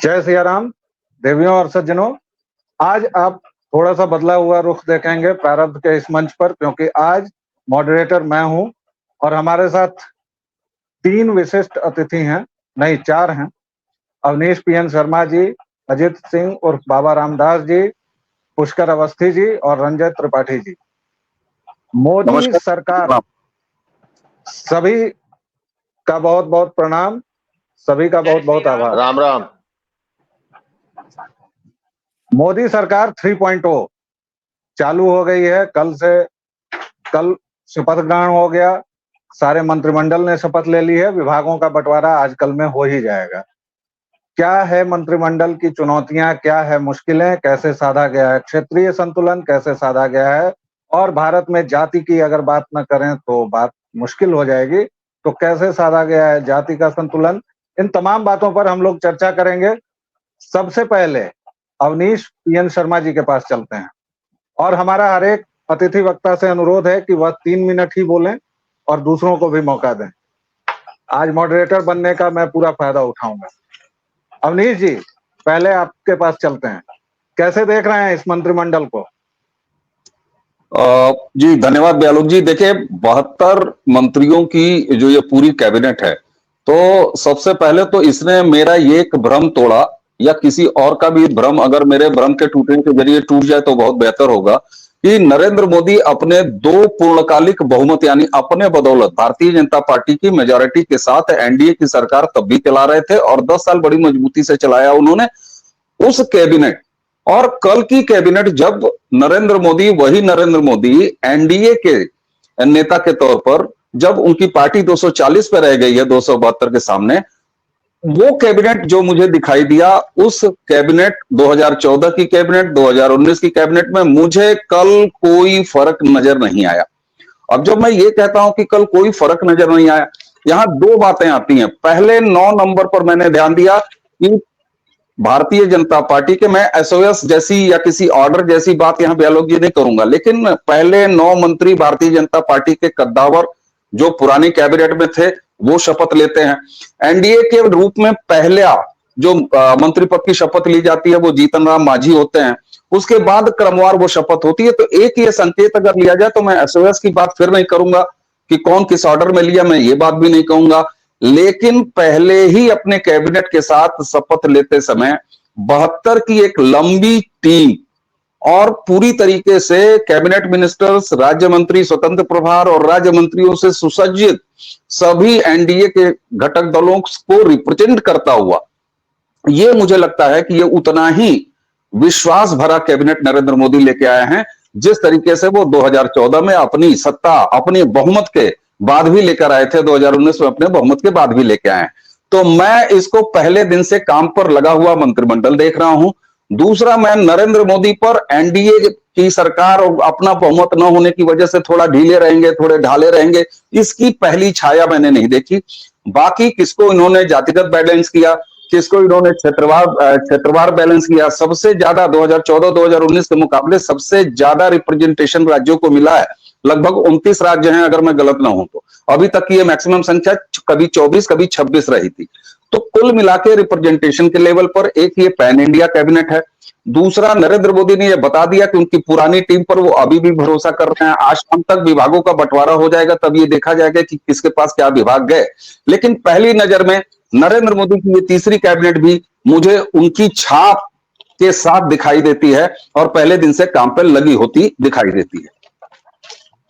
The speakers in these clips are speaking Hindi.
जय सिया राम। देवियों और सज्जनों, आज आप थोड़ा सा बदला हुआ रुख देखेंगे प्रारब्ध के इस मंच पर, क्योंकि आज मॉडरेटर मैं हूं और हमारे साथ 3 विशिष्ट अतिथि हैं, नहीं 4 हैं। अवनीश पीएन शर्मा जी, अजित सिंह उर्फ बाबा रामदास जी, पुष्कर अवस्थी जी और रंजय त्रिपाठी जी। मोदी सरकार, सभी का बहुत बहुत प्रणाम, सभी का बहुत बहुत आभार। राम राम। मोदी सरकार 3.0 चालू हो गई है। कल शपथ ग्रहण हो गया, सारे मंत्रिमंडल ने शपथ ले ली है। विभागों का बंटवारा आज कल में हो ही जाएगा। क्या है मंत्रिमंडल की चुनौतियां, क्या है मुश्किलें, कैसे साधा गया है क्षेत्रीय संतुलन, कैसे साधा गया है, और भारत में जाति की अगर बात न करें तो बात मुश्किल हो जाएगी, तो कैसे साधा गया है जाति का संतुलन, इन तमाम बातों पर हम लोग चर्चा करेंगे। सबसे पहले अवनीश पीएन शर्मा जी के पास चलते हैं और हमारा हर एक अतिथि वक्ता से अनुरोध है कि वह 3 मिनट ही बोलें और दूसरों को भी मौका दें। आज मॉडरेटर बनने का मैं पूरा फायदा उठाऊंगा। अवनीश जी, पहले आपके पास चलते हैं। कैसे देख रहे हैं इस मंत्रिमंडल को? जी धन्यवाद ब्यालोक जी। देखिए 72 मंत्रियों की जो ये पूरी कैबिनेट है, तो सबसे पहले तो इसने मेरा ये एक भ्रम तोड़ा, या किसी और का भी भ्रम अगर मेरे भ्रम के टूटने के जरिए टूट जाए तो बहुत बेहतर होगा, कि नरेंद्र मोदी अपने 2 पूर्णकालिक बहुमत यानी अपने बदौलत भारतीय जनता पार्टी की मेजोरिटी के साथ एनडीए की सरकार तब भी चला रहे थे और 10 साल बड़ी मजबूती से चलाया उन्होंने। उस कैबिनेट और कल की कैबिनेट, जब नरेंद्र मोदी, वही नरेंद्र मोदी एनडीए के नेता के तौर पर, जब उनकी पार्टी 240 पे रह गई है 272 के सामने, वो कैबिनेट जो मुझे दिखाई दिया, उस कैबिनेट 2014 की कैबिनेट, 2019 की कैबिनेट में मुझे कल कोई फर्क नजर नहीं आया। अब जब मैं ये कहता हूं कि कल कोई फर्क नजर नहीं आया, यहां 2 बातें आती हैं। पहले 9 नंबर पर मैंने ध्यान दिया कि भारतीय जनता पार्टी के, मैं एसओएस जैसी या किसी ऑर्डर जैसी बात यहां ब्यालोक जी नहीं करूंगा, लेकिन पहले 9 मंत्री भारतीय जनता पार्टी के कद्दावर जो पुरानी कैबिनेट में थे वो शपथ लेते हैं। एनडीए के रूप में पहला जो मंत्री पद की शपथ ली जाती है वो जीतन राम मांझी होते हैं। उसके बाद क्रमवार वो शपथ होती है। तो एक ये संकेत अगर लिया जाए, तो मैं एसओएस की बात फिर नहीं करूंगा कि कौन किस ऑर्डर में लिया, मैं ये बात भी नहीं कहूंगा, लेकिन पहले ही अपने कैबिनेट के साथ शपथ लेते समय 72 की एक लंबी टीम और पूरी तरीके से कैबिनेट मिनिस्टर्स, राज्य मंत्री, स्वतंत्र प्रभार और राज्य मंत्रियों से सुसज्जित सभी एनडीए के घटक दलों को रिप्रेजेंट करता हुआ, ये मुझे लगता है कि ये उतना ही विश्वास भरा कैबिनेट नरेंद्र मोदी लेके आए हैं, जिस तरीके से वो 2014 में अपनी सत्ता, अपने बहुमत के बाद भी लेकर आए थे, 2019 में अपने बहुमत के बाद भी लेके आए हैं। तो मैं इसको पहले दिन से काम पर लगा हुआ मंत्रिमंडल देख रहा हूं। दूसरा, मैं नरेंद्र मोदी पर एनडीए की सरकार और अपना बहुमत न होने की वजह से थोड़ा ढीले रहेंगे, थोड़े ढाले रहेंगे, इसकी पहली छाया मैंने नहीं देखी। बाकी किसको इन्होंने जातिगत बैलेंस किया, किसको इन्होंने क्षेत्रवार बैलेंस किया, सबसे ज्यादा 2014-2019 के मुकाबले सबसे ज्यादा रिप्रेजेंटेशन राज्यों को मिला है। लगभग 29 राज्य हैं अगर मैं गलत ना हूं तो। अभी तक की ये मैक्सिमम संख्या कभी 24 कभी 26 रही थी। तो कुल मिला के रिप्रेजेंटेशन के लेवल पर एक ये पैन इंडिया कैबिनेट है। दूसरा, नरेंद्र मोदी ने यह बता दिया कि उनकी पुरानी टीम पर वो अभी भी भरोसा कर रहे हैं। आज शाम तक विभागों का बंटवारा हो जाएगा, तब ये देखा जाएगा कि किसके पास क्या विभाग गए। लेकिन पहली नजर में नरेंद्र मोदी की ये तीसरी कैबिनेट भी मुझे उनकी छाप के साथ दिखाई देती है और पहले दिन से काम पर लगी होती दिखाई देती है।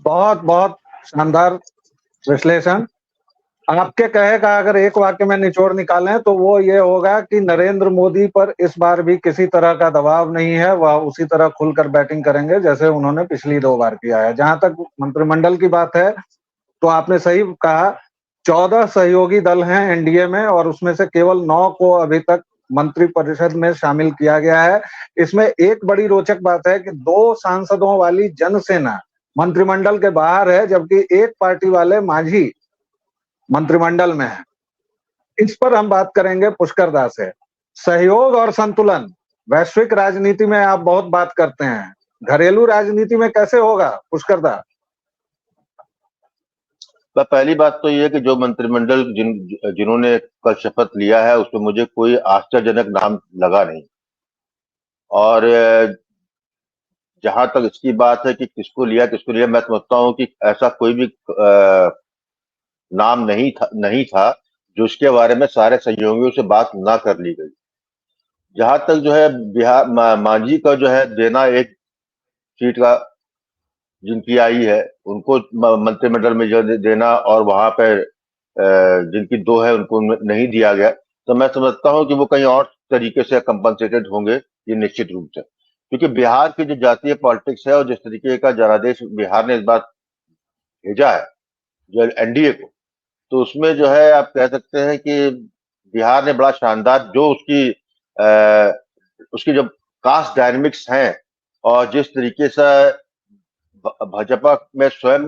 बहुत बहुत शानदार विश्लेषण। आपके कहे का अगर एक वाक्य में निचोड़ निकालें तो वो ये होगा कि नरेंद्र मोदी पर इस बार भी किसी तरह का दबाव नहीं है, वह उसी तरह खुलकर बैटिंग करेंगे जैसे उन्होंने पिछली 2 बार किया है। जहां तक मंत्रिमंडल की बात है, तो आपने सही कहा, 14 सहयोगी दल हैं एनडीए में और उसमें से केवल 9 को अभी तक मंत्री परिषद में शामिल किया गया है। इसमें एक बड़ी रोचक बात है कि 2 सांसदों वाली जनसेना मंत्रिमंडल के बाहर है, जबकि एक पार्टी वाले मांझी मंत्रिमंडल में है। इस पर हम बात करेंगे पुष्कर दा से। सहयोग और संतुलन, वैश्विक राजनीति में आप बहुत बात करते हैं, घरेलू राजनीति में कैसे होगा पुष्कर दा? पहली बात तो ये है कि जो मंत्रिमंडल जिन्होंने कल शपथ लिया है उसमें मुझे कोई आश्चर्यजनक नाम लगा नहीं। और जहां तक इसकी बात है कि किसको लिया, मैं समझता हूं कि ऐसा कोई भी नाम नहीं था जिसके बारे में सारे सहयोगियों से बात ना कर ली गई। जहां तक जो है बिहार मांझी का जो है देना, एक सीट का जिनकी आई है उनको मंत्रिमंडल में जो देना, और वहां पे जिनकी 2 है उनको नहीं दिया गया, तो मैं समझता हूं कि वो कहीं और तरीके से कंपनसेटेड होंगे, ये निश्चित रूप से। क्योंकि बिहार की जो जातीय पॉलिटिक्स है और जिस तरीके का जनादेश बिहार ने इस बार भेजा है जो एनडीए को, तो उसमें जो है आप कह सकते हैं कि बिहार ने बड़ा शानदार जो उसकी जो कास्ट डायनेमिक्स हैं और जिस तरीके से भाजपा में स्वयं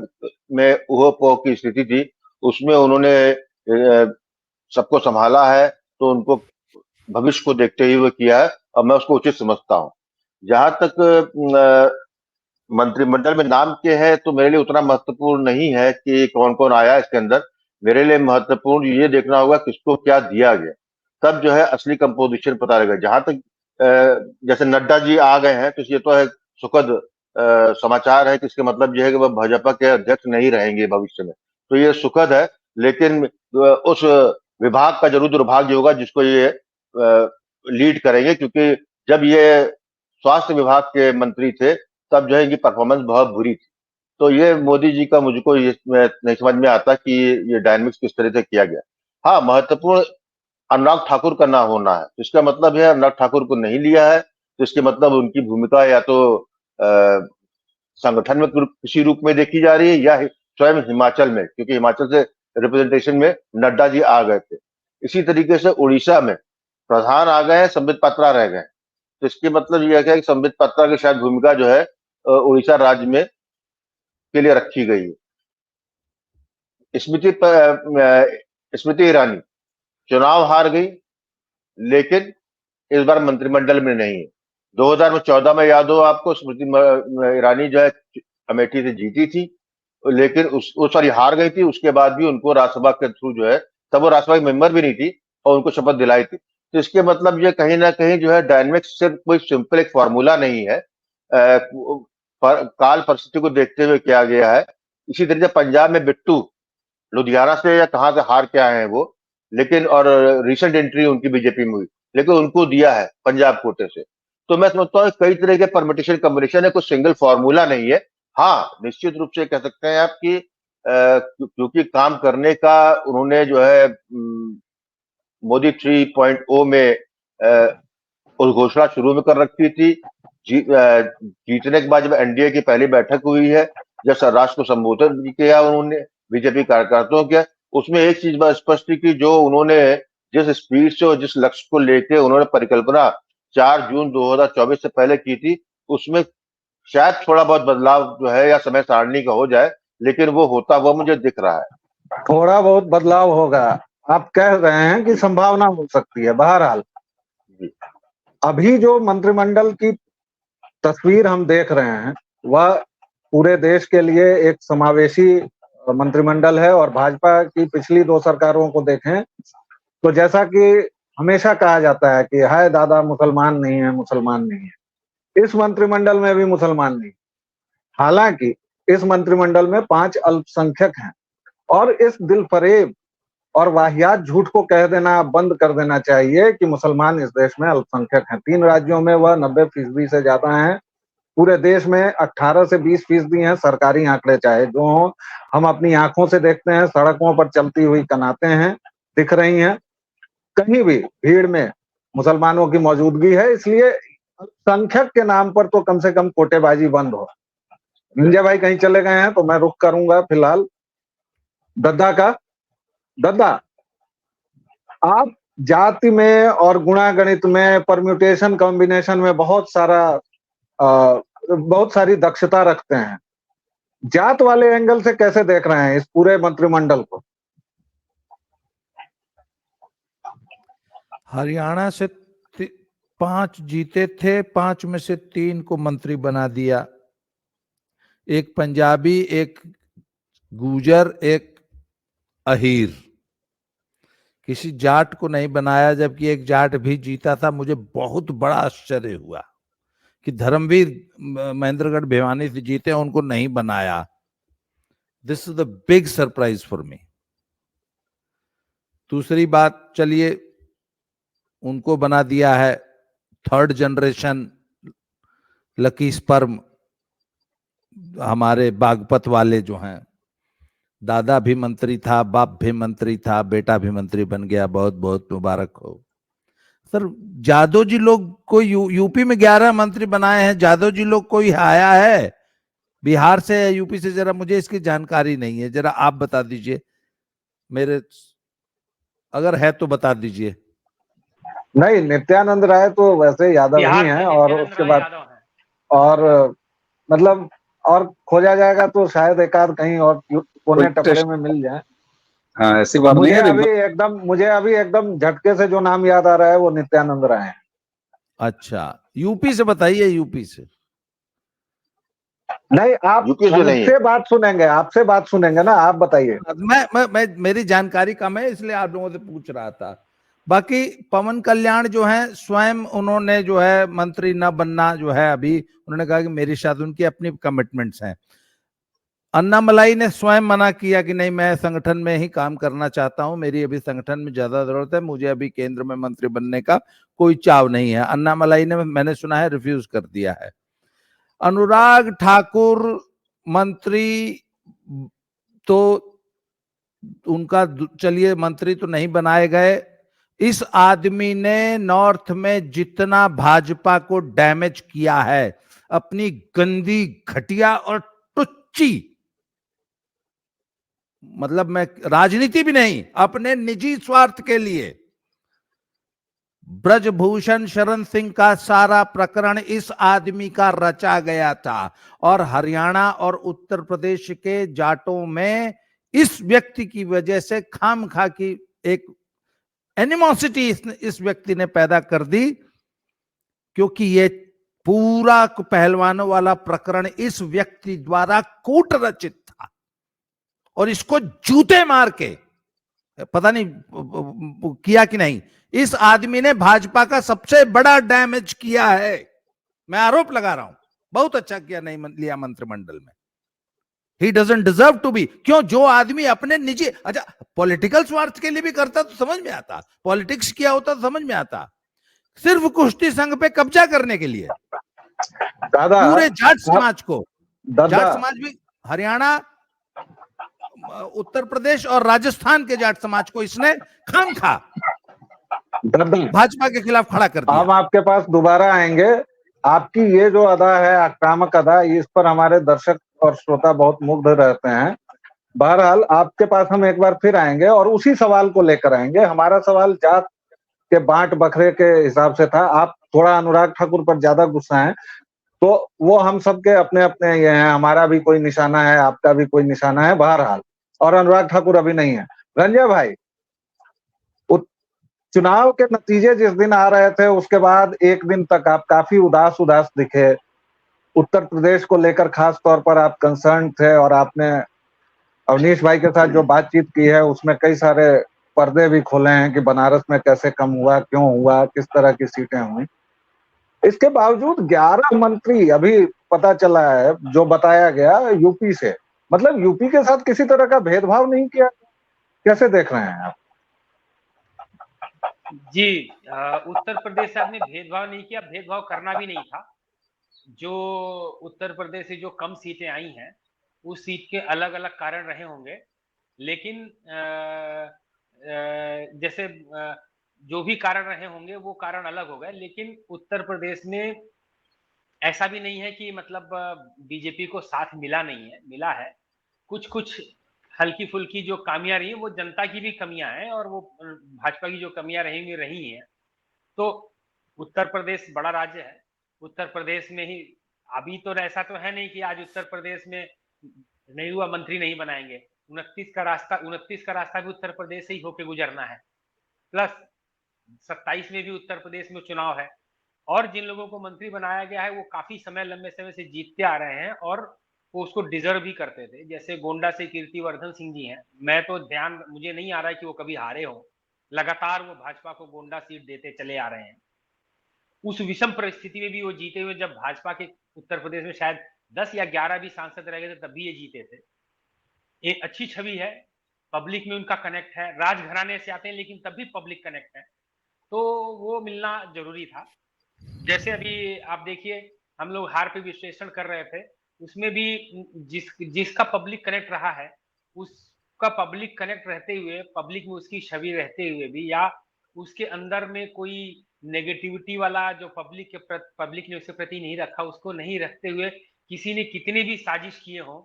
में ऊहापोह की स्थिति थी, उसमें उन्होंने सबको संभाला है, तो उनको भविष्य को देखते हुए किया है और मैं उसको उचित समझता हूं। जहां तक मंत्रिमंडल में नाम के है तो मेरे लिए उतना महत्वपूर्ण नहीं है कि कौन कौन आया इसके अंदर। मेरे लिए महत्वपूर्ण ये देखना होगा किसको क्या दिया गया, तब जो है असली कंपोजिशन पता लगेगा। जहां तक जैसे नड्डा जी आ गए हैं तो ये तो है सुखद समाचार है कि इसके मतलब यह है कि वह भाजपा के अध्यक्ष नहीं रहेंगे भविष्य में, तो ये सुखद है। लेकिन उस विभाग का जरूर दुर्भाग्य होगा जिसको ये लीड करेंगे, क्योंकि जब ये स्वास्थ्य विभाग के मंत्री थे तब जो है इनकी परफॉर्मेंस बहुत बुरी थी। तो ये मोदी जी का मुझको ये नहीं समझ में आता कि ये डायनेमिक्स किस तरह से किया गया। हाँ, महत्वपूर्ण अनुराग ठाकुर का ना होना है, तो इसका मतलब है अनुराग ठाकुर को नहीं लिया है, तो इसके मतलब उनकी भूमिका या तो संगठन में किसी रूप में देखी जा रही है या स्वयं हिमाचल में, क्योंकि हिमाचल से रिप्रेजेंटेशन में नड्डा जी आ गए थे। इसी तरीके से उड़ीसा में प्रधान आ गए हैं, संबित पात्रा रह गए, तो इसके मतलब यह है कि संबित पात्रा की शायद भूमिका जो है उड़ीसा राज्य में के लिए रखी गई है। स्मृति ईरानी चुनाव हार गई, लेकिन इस बार मंत्रिमंडल में नहीं है। 2014 में याद हो आपको, स्मृति ईरानी जो है अमेठी से जीती थी, लेकिन सॉरी हार गई थी। उसके बाद भी उनको राज्यसभा के थ्रू जो है, तब वो राज्यसभा की मेंबर भी नहीं थी और उनको शपथ दिलाई थी। तो इसके मतलब ये कहीं ना कहीं जो है डायनेमिक्स सिर्फ कोई सिंपल एक फॉर्मूला नहीं है, काल परिस्थिति को देखते हुए किया गया है। इसी तरीके पंजाब में बिट्टू लुधियाना से या कहां से हार के आए हैं वो, लेकिन और रिसेंट एंट्री उनकी बीजेपी में हुई, लेकिन उनको दिया है पंजाब कोटे से। तो मैं समझता हूँ कई तरह के परमिटेशन कॉम्बिनेशन है, कुछ सिंगल फॉर्मूला नहीं है। हाँ, निश्चित रूप से कह सकते हैं आप कि क्योंकि काम करने का उन्होंने जो है मोदी 3.0 में उस घोषणा शुरू में कर रखी थी। जीतने के बाद जब एनडीए की पहली बैठक हुई है, जब राष्ट्र को संबोधन किया उन्होंने बीजेपी कार्यकर्ताओं के, उसमें एक चीज बात स्पष्ट थी कि जो उन्होंने जिस स्पीड से और जिस लक्ष्य को लेकर उन्होंने परिकल्पना 4 जून 2024 से पहले की थी, उसमें शायद थोड़ा बहुत बदलाव जो है या समय सारणी का हो जाए, लेकिन वो होता हुआ मुझे दिख रहा है। थोड़ा बहुत बदलाव होगा, आप कह रहे हैं कि संभावना हो सकती है। बहरहाल अभी जो मंत्रिमंडल की तस्वीर हम देख रहे हैं वह पूरे देश के लिए एक समावेशी मंत्रिमंडल है। और भाजपा की पिछली 2 सरकारों को देखें तो जैसा कि हमेशा कहा जाता है कि हाय दादा मुसलमान नहीं है, मुसलमान नहीं है, इस मंत्रिमंडल में भी मुसलमान नहीं। हालांकि इस मंत्रिमंडल में 5 अल्पसंख्यक हैं और इस दिलफरेब और वाहियात झूठ को कह देना बंद कर देना चाहिए कि मुसलमान इस देश में अल्पसंख्यक हैं। 3 राज्यों में वह 90% से ज्यादा हैं, पूरे देश में 18 से 20% हैं। सरकारी आंकड़े चाहे जो हो, हम अपनी आंखों से देखते हैं, सड़कों पर चलती हुई कनाते हैं, दिख रही हैं, कहीं भी भीड़ में मुसलमानों की मौजूदगी है। इसलिए अल्पसंख्यक के नाम पर तो कम से कम कोटेबाजी बंद हो। निंजा भाई कहीं चले गए हैं तो मैं रुक करूंगा फिलहाल दद्दा का। दद्दा, आप जाति में और गुणागणित में परम्यूटेशन कॉम्बिनेशन में बहुत सारी दक्षता रखते हैं, जात वाले एंगल से कैसे देख रहे हैं इस पूरे मंत्रिमंडल को? हरियाणा से 5 जीते थे, 5 में से 3 को मंत्री बना दिया। एक पंजाबी, एक गुर्जर, एक अहीर, किसी जाट को नहीं बनाया, जबकि एक जाट भी जीता था। मुझे बहुत बड़ा आश्चर्य हुआ कि धर्मवीर महेंद्रगढ़ भिवानी से जीते, उनको नहीं बनाया। This is the big surprise for me. दूसरी बात, चलिए उनको बना दिया है थर्ड जनरेशन लकी स्पर्म, हमारे बागपत वाले जो हैं, दादा भी मंत्री था, बाप भी मंत्री था, बेटा भी मंत्री बन गया, बहुत बहुत मुबारक हो। सर जादव जी लोग को यूपी में 11 मंत्री बनाए हैं, जादव जी लोग कोई आया है बिहार से या यूपी से? जरा मुझे इसकी जानकारी नहीं है, जरा आप बता दीजिए मेरे, अगर है तो बता दीजिए। नहीं, नित्यानंद राय तो वैसे यादव ही बिहार हैं, से और नित्यानंद उसके राय बाद यादव हैं। और मतलब और खोजा जाएगा तो शायद एक आध कहीं और कोने कोई टपरे टेस्ट, में मिल जाए। हाँ ऐसी बात नहीं है। मुझे अभी एकदम झटके से जो नाम याद आ रहा है वो नित्यानंद राय हैं। अच्छा, यूपी से बताइए, यूपी से। नहीं, आप यूपी से नहीं है। हमसे बात सुनेंगे, आपसे बात सुनेंगे ना, आप बताइए। मैं मेरी जानकारी कम है, इसलिए आप लोगों से पूछ रहा था। बाकी पवन कल्याण जो है, स्वयं उन्होंने जो है मंत्री न बनना जो है, अभी उन्होंने कहा कि मेरी शायद उनकी अपनी कमिटमेंट्स हैं। अन्नामलाई ने स्वयं मना किया कि नहीं, मैं संगठन में ही काम करना चाहता हूं, मेरी अभी संगठन में ज्यादा जरूरत है, मुझे अभी केंद्र में मंत्री बनने का कोई चाव नहीं है। अन्नामलाई ने, मैंने सुना है, रिफ्यूज कर दिया है। अनुराग ठाकुर मंत्री तो उनका, चलिए मंत्री तो नहीं बनाए गए। इस आदमी ने नॉर्थ में जितना भाजपा को डैमेज किया है अपनी गंदी, घटिया और टुच्ची, मतलब मैं राजनीति भी नहीं, अपने निजी स्वार्थ के लिए, ब्रजभूषण शरण सिंह का सारा प्रकरण इस आदमी का रचा गया था। और हरियाणा और उत्तर प्रदेश के जाटों में इस व्यक्ति की वजह से खामखा की एक एनिमोसिटी इस व्यक्ति ने पैदा कर दी, क्योंकि ये पूरा पहलवानों वाला प्रकरण इस व्यक्ति द्वारा कूट रचित था। और इसको जूते मार के, पता नहीं किया कि नहीं, इस आदमी ने भाजपा का सबसे बड़ा डैमेज किया है। मैं आरोप लगा रहा हूं, बहुत अच्छा किया नहीं लिया मंत्रिमंडल में। He doesn't deserve to be. क्यों? जो आदमी अपने निजी, अच्छा पॉलिटिकल स्वार्थ के लिए भी करता तो समझ में आता, पॉलिटिक्स किया होता तो समझ में आता, सिर्फ कुश्ती संघ पे कब्जा करने के लिए दादा, पूरे जाट समाज को, दादा, जाट समाज भी, हरियाणा, उत्तर प्रदेश और राजस्थान के जाट समाज को इसने खामखा दादा, भाजपा के खिलाफ खड़ा कर दिया। हम आपके पास दोबारा आएंगे। आपकी ये जो अदा है, आक्रामक अदा, इस पर हमारे दर्शक और श्रोता बहुत मुग्ध रहते हैं। बहरहाल आपके पास हम एक बार फिर आएंगे और उसी सवाल को लेकर आएंगे। हमारा सवाल जात के बांट बखरे के हिसाब से था। आप थोड़ा अनुराग ठाकुर पर ज्यादा गुस्सा हैं, तो वो हम सबके अपने अपने ये हैं, हमारा भी कोई निशाना है, आपका भी कोई निशाना है बहरहाल, और अनुराग ठाकुर अभी नहीं है। रंजय भाई, चुनाव के नतीजे जिस दिन आ रहे थे उसके बाद एक दिन तक आप काफी उदास उदास दिखे। उत्तर प्रदेश को लेकर खास तौर पर आप कंसर्न थे, और आपने अवनीश भाई के साथ जो बातचीत की है उसमें कई सारे पर्दे भी खोले हैं कि बनारस में कैसे कम हुआ, क्यों हुआ, किस तरह की सीटें हुई। इसके बावजूद 11 मंत्री अभी पता चला है, जो बताया गया यूपी से, मतलब यूपी के साथ किसी तरह का भेदभाव नहीं किया। कैसे देख रहे हैं आप? जी, उत्तर प्रदेश से आपने भेदभाव नहीं किया, भेदभाव करना भी नहीं था। जो उत्तर प्रदेश से जो कम सीटें आई हैं, उस सीट के अलग अलग कारण रहे होंगे, लेकिन जैसे जो भी कारण रहे होंगे वो कारण अलग हो गए। लेकिन उत्तर प्रदेश में ऐसा भी नहीं है कि मतलब बीजेपी को साथ मिला नहीं है, मिला है। कुछ कुछ हल्की फुल्की जो कमियां रही, वो जनता की भी कमियां हैं, और वो भाजपा की जो कमियां रहेंगी रही हैं। तो उत्तर प्रदेश बड़ा राज्य है, उत्तर प्रदेश में ही अभी तो ऐसा तो है नहीं कि आज उत्तर प्रदेश में नहीं हुआ मंत्री नहीं बनाएंगे। 29 का रास्ता भी उत्तर प्रदेश से ही होके गुजरना है, प्लस 27 में भी उत्तर प्रदेश में चुनाव है। और जिन लोगों को मंत्री बनाया गया है वो काफी समय, लंबे समय से जीतते आ रहे हैं, और वो उसको डिजर्व भी करते थे। जैसे गोंडा से कीर्तिवर्धन सिंह जी हैं, मैं तो ध्यान मुझे नहीं आ रहा है कि वो कभी हारे हो, लगातार वो भाजपा को गोंडा सीट देते चले आ रहे हैं। उस विषम परिस्थिति में भी वो जीते हुए, जब भाजपा के उत्तर प्रदेश में शायद 10 या 11 भी सांसद रह गए थे, तब भी ये जीते थे। एक अच्छी छवि है, पब्लिक में उनका कनेक्ट है, राजघराने से आते हैं लेकिन तब भी पब्लिक कनेक्ट है, तो वो मिलना जरूरी था। जैसे अभी आप देखिए, हम लोग हार पे विश्लेषण कर रहे थे, उसमें भी जिसका पब्लिक कनेक्ट रहा है, उसका पब्लिक कनेक्ट रहते हुए, पब्लिक में उसकी छवि रहते हुए भी, या उसके अंदर में कोई नेगेटिविटी वाला जो पब्लिक ने उसके प्रति नहीं रखा, उसको नहीं रखते हुए किसी ने कितने भी साजिश किए हो,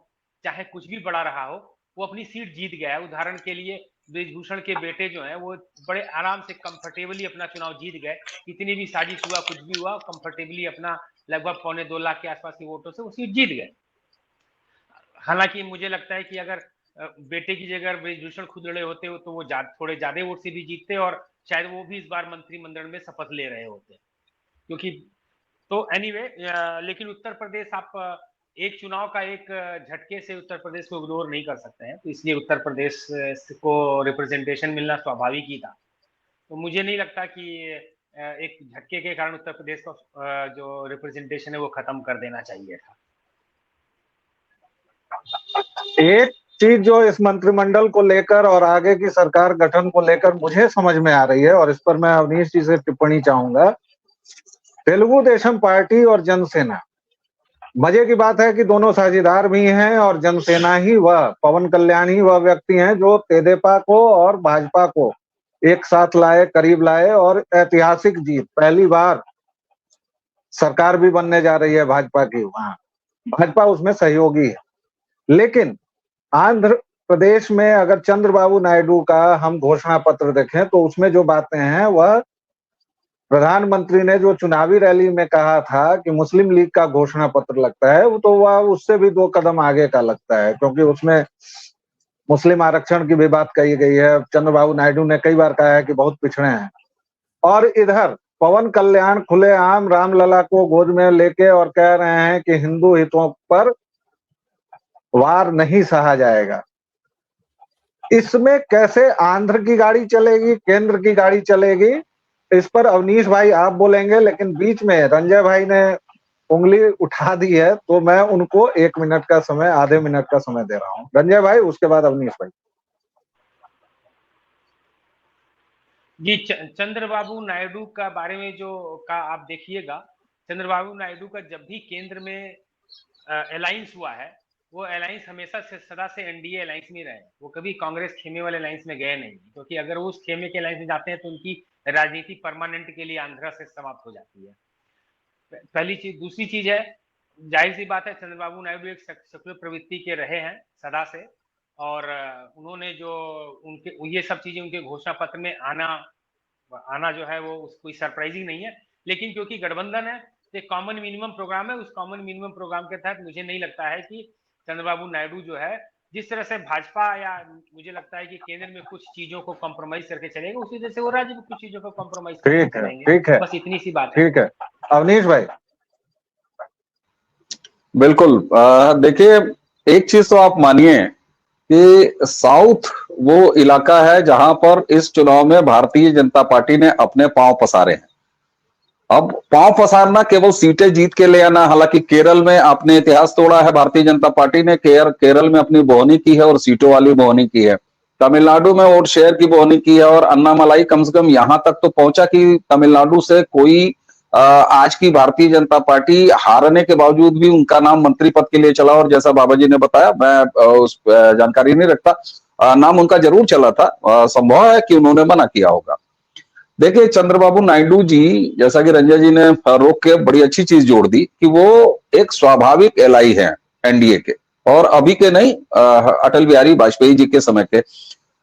चाहे कुछ भी बड़ा रहा हो, वो अपनी सीट जीत गया है। उदाहरण के लिए ब्रिजभूषण के बेटे जो हैं, वो बड़े आराम से कंफर्टेबली अपना चुनाव जीत गए। कितनी भी साजिश हुआ, कुछ भी हुआ, कंफर्टेबली अपना लगभग 2.25 लाख के आसपास के वोटों से वो सीट जीत गए। हालांकि मुझे लगता है कि अगर बेटे की जगह ब्रिजभूषण खुद लड़े होते हो तो वो थोड़े ज्यादा वोट से भी जीतते, और शायद वो भी इस बार मंत्रिमंडल में शपथ ले रहे होते, क्योंकि तो एनीवे लेकिन उत्तर प्रदेश, आप एक चुनाव का एक झटके से उत्तर प्रदेश को इग्नोर नहीं कर सकते हैं, तो इसलिए उत्तर प्रदेश को रिप्रेजेंटेशन मिलना स्वाभाविक ही था। तो मुझे नहीं लगता कि एक झटके के कारण उत्तर प्रदेश का जो रिप्रेजेंटेशन है वो खत्म कर देना चाहिए था। एक चीज जो इस मंत्रिमंडल को लेकर और आगे की सरकार गठन को लेकर मुझे समझ में आ रही है, और इस पर मैं अवनीश जी से टिप्पणी चाहूंगा। तेलुगु देशम पार्टी और जनसेना, मजे की बात है कि दोनों साझेदार भी हैं, और जनसेना ही वह, पवन कल्याण ही वह व्यक्ति हैं जो तेदेपा को और भाजपा को एक साथ लाए, करीब लाए, और ऐतिहासिक जीत, पहली बार सरकार भी बनने जा रही है भाजपा की वहां, भाजपा उसमें सहयोगी है। लेकिन आंध्र प्रदेश में अगर चंद्रबाबू नायडू का हम घोषणा पत्र देखें तो उसमें जो बातें हैं, वह प्रधानमंत्री ने जो चुनावी रैली में कहा था कि मुस्लिम लीग का घोषणा पत्र लगता है, वो तो वह उससे भी 2 कदम आगे का लगता है, क्योंकि उसमें मुस्लिम आरक्षण की भी बात कही गई है। चंद्रबाबू नायडू ने कई बार कहा है कि बहुत पिछड़े हैं, और इधर पवन कल्याण खुलेआम रामलला को गोद में लेके और कह रहे हैं कि हिंदू हितों पर वार नहीं सहा जाएगा। इसमें कैसे आंध्र की गाड़ी चलेगी, केंद्र की गाड़ी चलेगी, इस पर अवनीश भाई आप बोलेंगे, लेकिन बीच में रंजय भाई ने उंगली उठा दी है, तो मैं उनको 1 मिनट का समय, आधे मिनट का समय दे रहा हूं। रंजय भाई, उसके बाद अवनीश भाई। जी, चंद्रबाबू नायडू का बारे में जो का आप देखिएगा, चंद्रबाबू नायडू का जब भी केंद्र में अलायंस हुआ है, वो अलायंस हमेशा से सदा से एनडीए अलायंस में रहे। वो कभी कांग्रेस खेमे वाले अलायंस में गए नहीं, क्योंकि अगर वो उस खेमे के अलायंस में जाते हैं तो उनकी राजनीति परमानेंट के लिए आंध्रा से समाप्त हो जाती है। पहली चीज। दूसरी चीज है, जाहिर सी बात है, चंद्रबाबू नायडू एक सेक्युलर प्रवृत्ति के रहे हैं सदा से, और उन्होंने जो उनके ये सब चीजें उनके घोषणा पत्र में आना जो है वो कोई सरप्राइजिंग नहीं है। लेकिन क्योंकि गठबंधन है, तो एक कॉमन मिनिमम प्रोग्राम है, उस कॉमन मिनिमम प्रोग्राम के तहत मुझे नहीं लगता है कि चंद्रबाबू नायडू जो है, जिस तरह से भाजपा, या मुझे लगता है कि केंद्र में कुछ चीजों को कॉम्प्रोमाइज करके चलेगा, उसी तरह से वो राज्य में कुछ चीजों को कॉम्प्रोमाइज करके चलेंगे। ठीक है, बस इतनी सी बात है। ठीक है। अवनीश भाई। बिल्कुल, देखिए, एक चीज तो आप मानिए कि साउथ वो इलाका है जहां पर इस चुनाव में भारतीय जनता पार्टी ने अपने पांव पसारे हैं। अब पांव पसारना केवल सीटें जीत के ले आना, हालांकि केरल में आपने इतिहास तोड़ा है, भारतीय जनता पार्टी ने केरल में अपनी बोहनी की है और सीटों वाली बोहनी की है। तमिलनाडु में वोट शेयर की बोहनी की है, और अन्नामलाई कम से कम यहां तक तो पहुंचा कि तमिलनाडु से कोई आज की भारतीय जनता पार्टी हारने के बावजूद भी उनका नाम मंत्री पद के लिए चला, और जैसा बाबा जी ने बताया, मैं उस जानकारी नहीं रखता, नाम उनका जरूर चला था, संभव है कि उन्होंने मना किया होगा। देखिए, चंद्रबाबू नायडू जी, जैसा कि रंजय जी ने रोक के बड़ी अच्छी चीज जोड़ दी कि वो एक स्वाभाविक एलआई है एनडीए के, और अभी के नहीं, अटल बिहारी वाजपेयी जी के समय के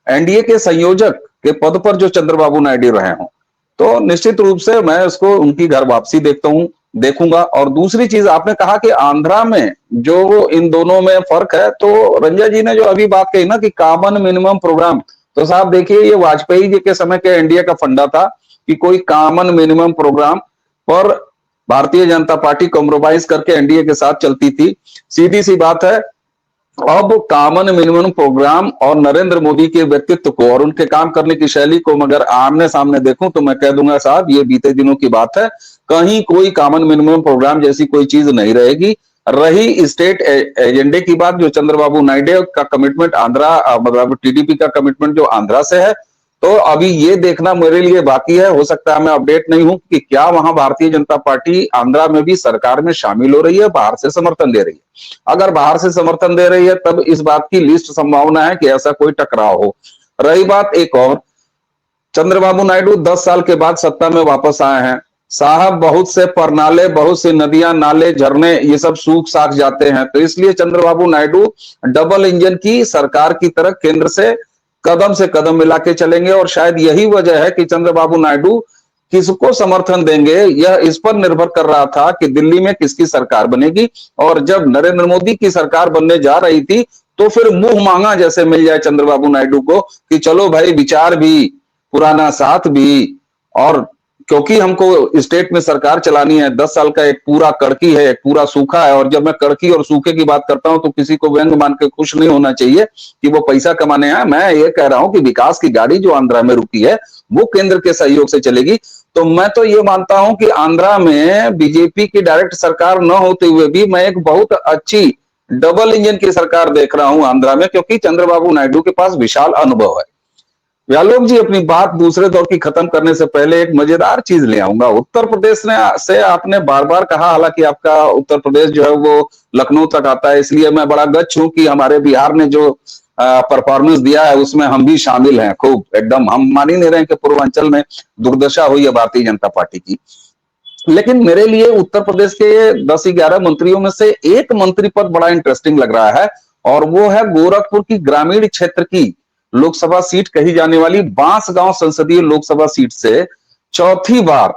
एनडीए के संयोजक के पद पर जो चंद्रबाबू नायडू रहे हों, तो निश्चित रूप से मैं उसको उनकी घर वापसी देखूंगा। और दूसरी चीज, आपने कहा कि आंध्रा में जो इन दोनों में फर्क है, तो रंजय जी ने जो अभी बात कही ना कि कॉमन मिनिमम प्रोग्राम, तो साहब देखिए, ये वाजपेयी जी के समय के एनडीए का फंडा था कि कोई कॉमन मिनिमम प्रोग्राम पर भारतीय जनता पार्टी कॉम्प्रोमाइज करके एनडीए के साथ चलती थी। सीधी सी बात है, अब कॉमन मिनिमम प्रोग्राम और नरेंद्र मोदी के व्यक्तित्व को और उनके काम करने की शैली को मगर आमने सामने देखूं तो मैं कह दूंगा साहब ये बीते दिनों की बात है, कहीं कोई कॉमन मिनिमम प्रोग्राम जैसी कोई चीज नहीं रहेगी। रही स्टेट एजेंडे की बात, जो चंद्रबाबू नायडू का कमिटमेंट आंध्रा मतलब टीडीपी का कमिटमेंट जो आंध्रा से है, तो अभी ये देखना मेरे लिए बाकी है। हो सकता है मैं अपडेट नहीं हूं कि क्या वहां भारतीय जनता पार्टी आंध्रा में भी सरकार में शामिल हो रही है, बाहर से समर्थन दे रही है। अगर बाहर से समर्थन दे रही है तब इस बात की लिस्ट संभावना है कि ऐसा कोई टकराव हो। रही बात एक और, चंद्रबाबू नायडू 10 साल के बाद सत्ता में वापस आए हैं साहब, बहुत से परनाले, बहुत सी नदियां, नाले, झरने ये सब सूख साख जाते हैं। तो इसलिए चंद्रबाबू नायडू डबल इंजन की सरकार की तरह केंद्र से कदम मिला के चलेंगे और शायद यही वजह है कि चंद्रबाबू नायडू किसको समर्थन देंगे यह इस पर निर्भर कर रहा था कि दिल्ली में किसकी सरकार बनेगी। और जब नरेंद्र मोदी की सरकार बनने जा रही थी तो फिर मुंह मांगा जैसे मिल जाए चंद्रबाबू नायडू को कि चलो भाई विचार भी, पुराना साथ भी, और क्योंकि हमको स्टेट में सरकार चलानी है, 10 साल का एक पूरा कड़की है, एक पूरा सूखा है। और जब मैं कड़की और सूखे की बात करता हूं तो किसी को व्यंग मान के खुश नहीं होना चाहिए कि वो पैसा कमाने आए। मैं ये कह रहा हूं कि विकास की गाड़ी जो आंध्रा में रुकी है वो केंद्र के सहयोग से चलेगी। तो मैं तो ये मानता हूं कि आंध्रा में बीजेपी की डायरेक्ट सरकार न होते हुए भी मैं एक बहुत अच्छी डबल इंजन की सरकार देख रहा हूं आंध्रा में, क्योंकि चंद्रबाबू नायडू के पास विशाल अनुभव है। व्यालोक जी, अपनी बात दूसरे दौर की खत्म करने से पहले एक मजेदार चीज ले आऊंगा। उत्तर प्रदेश से आपने बार बार कहा, हालांकि आपका उत्तर प्रदेश जो है वो लखनऊ तक आता है, इसलिए मैं बड़ा गच्छ हूं कि हमारे बिहार ने जो परफॉर्मेंस दिया है उसमें हम भी शामिल हैं खूब एकदम। हम मान ही नहीं रहे कि पूर्वांचल में दुर्दशा हुई है भारतीय जनता पार्टी की। लेकिन मेरे लिए उत्तर प्रदेश के 10-11 मंत्रियों में से एक मंत्री पद बड़ा इंटरेस्टिंग लग रहा है, और वो है गोरखपुर की ग्रामीण क्षेत्र की लोकसभा सीट कही जाने वाली बांसगांव संसदीय लोकसभा सीट से चौथी बार,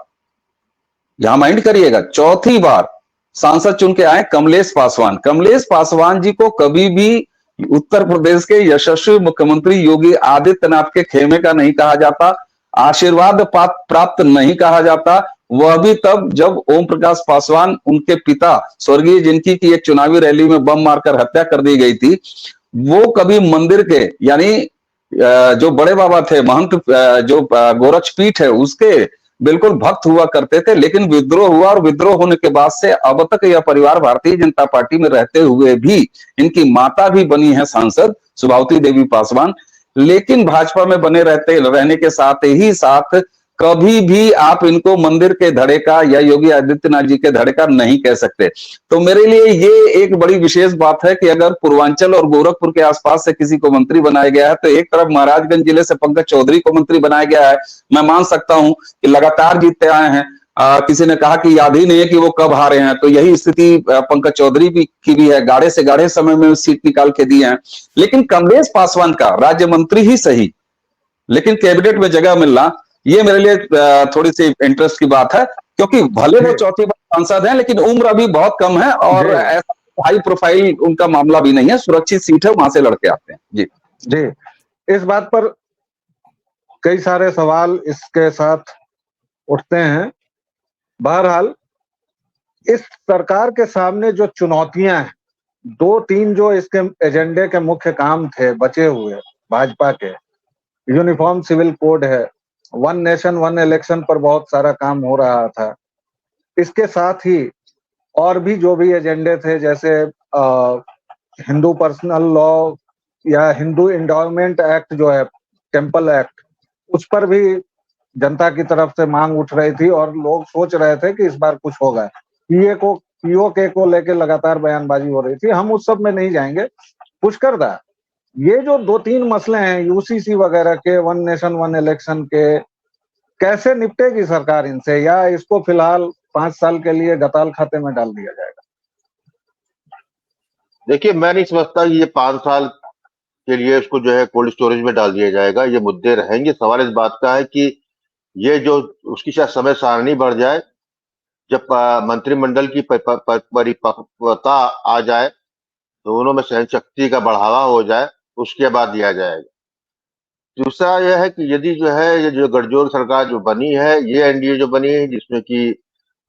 यहां माइंड करिएगा, चौथी बार सांसद चुन के आए कमलेश पासवान। कमलेश पासवान जी को कभी भी उत्तर प्रदेश के यशस्वी मुख्यमंत्री योगी आदित्यनाथ के खेमे का नहीं कहा जाता, आशीर्वाद प्राप्त नहीं कहा जाता। वह भी तब जब ओम प्रकाश पासवान, उनके पिता स्वर्गीय जिनकी की एक चुनावी रैली में बम मारकर हत्या कर दी गई थी, वो कभी मंदिर के, यानी जो बड़े बाबा थे, महंत जो गोरक्षपीठ है उसके बिल्कुल भक्त हुआ करते थे। लेकिन विद्रोह हुआ और विद्रोह होने के बाद से अब तक यह परिवार भारतीय जनता पार्टी में रहते हुए भी, इनकी माता भी बनी है सांसद सुभावती देवी पासवान, लेकिन भाजपा में बने रहने के साथ ही साथ कभी भी आप इनको मंदिर के धड़े का या योगी आदित्यनाथ जी के धड़े का नहीं कह सकते। तो मेरे लिए ये एक बड़ी विशेष बात है कि अगर पूर्वांचल और गोरखपुर के आसपास से किसी को मंत्री बनाया गया है, तो एक तरफ महाराजगंज जिले से पंकज चौधरी को मंत्री बनाया गया है। मैं मान सकता हूं कि लगातार जीतते आए हैं। किसी ने कहा कि याद ही नहीं है कि वो कब हारे हैं, तो यही स्थिति पंकज चौधरी की भी है, गाढ़े से गाढ़े समय में सीट निकाल के दिए हैं। लेकिन कमलेश पासवान का राज्य मंत्री ही सही, लेकिन कैबिनेट में जगह मिलना, ये मेरे लिए थोड़ी सी इंटरेस्ट की बात है, क्योंकि भले वो चौथी बार सांसद हैं लेकिन उम्र अभी बहुत कम है और ऐसा हाई प्रोफाइल उनका मामला भी नहीं है, सुरक्षित सीट है, वहां से लड़के आते हैं। जी जी, इस बात पर कई सारे सवाल इसके साथ उठते हैं। बहरहाल इस सरकार के सामने जो चुनौतियां हैं, 2-3 जो इसके एजेंडे के मुख्य काम थे बचे हुए भाजपा के, यूनिफॉर्म सिविल कोड है, वन नेशन वन इलेक्शन पर बहुत सारा काम हो रहा था। इसके साथ ही और भी जो भी एजेंडे थे, जैसे हिंदू पर्सनल लॉ या हिंदू एंडोमेंट एक्ट जो है, टेम्पल एक्ट, उस पर भी जनता की तरफ से मांग उठ रही थी और लोग सोच रहे थे कि इस बार कुछ होगा। पीओके को लेकर लगातार बयानबाजी हो रही थी, हम उस सब में नहीं जाएंगे। पुष्करदा, ये जो 2-3 मसले हैं यूसीसी वगैरह के, वन नेशन वन इलेक्शन के, कैसे निपटेगी सरकार इनसे, या इसको फिलहाल 5 साल के लिए गताल खाते में डाल दिया जाएगा? देखिए, मैं नहीं समझता कि ये 5 साल के लिए इसको जो है कोल्ड स्टोरेज में डाल दिया जाएगा। ये मुद्दे रहेंगे। सवाल इस बात का है कि ये जो उसकी शायद समय सारणी बढ़ जाए, जब मंत्रिमंडल की परिपक्वता आ जाए, दोनों में सहन शक्ति का बढ़ावा हो जाए, उसके बाद दिया जाएगा। दूसरा यह है कि यदि जो है ये जो गठजोड़ सरकार जो बनी है, ये एनडीए जो बनी है, जिसमें कि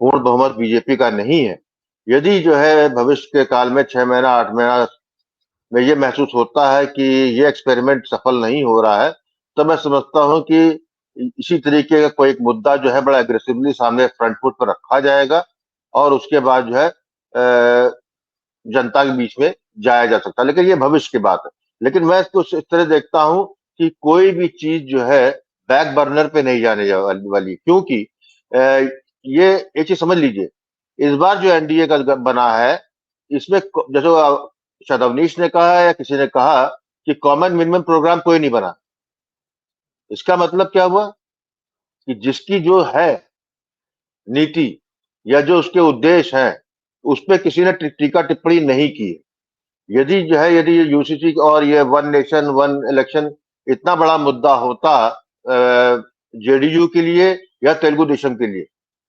पूर्ण बहुमत बीजेपी का नहीं है, यदि जो है भविष्य के काल में 6 महीना 8 महीना में ये महसूस होता है कि ये एक्सपेरिमेंट सफल नहीं हो रहा है, तो मैं समझता हूं कि इसी तरीके का कोई एक मुद्दा जो है बड़ा एग्रेसिवली सामने फ्रंट फुट पर रखा जाएगा और उसके बाद जो है जनता के बीच में जाया जा सकता है। लेकिन ये भविष्य की बात है। लेकिन मैं इसको इस तरह देखता हूं कि कोई भी चीज जो है बैक बर्नर पे नहीं जाने वाली, क्योंकि ये एक चीज समझ लीजिए, इस बार जो एनडीए का बना है, इसमें जैसे शायद अवनीश ने कहा या किसी ने कहा कि कॉमन मिनिमम प्रोग्राम कोई नहीं बना। इसका मतलब क्या हुआ कि जिसकी जो है नीति या जो उसके उद्देश्य हैं, उस पर किसी ने टीका टिप्पणी नहीं की है। यदि ये यूसीसी और ये वन नेशन वन इलेक्शन इतना बड़ा मुद्दा होता जेडीयू के लिए या तेलुगु देशम के लिए,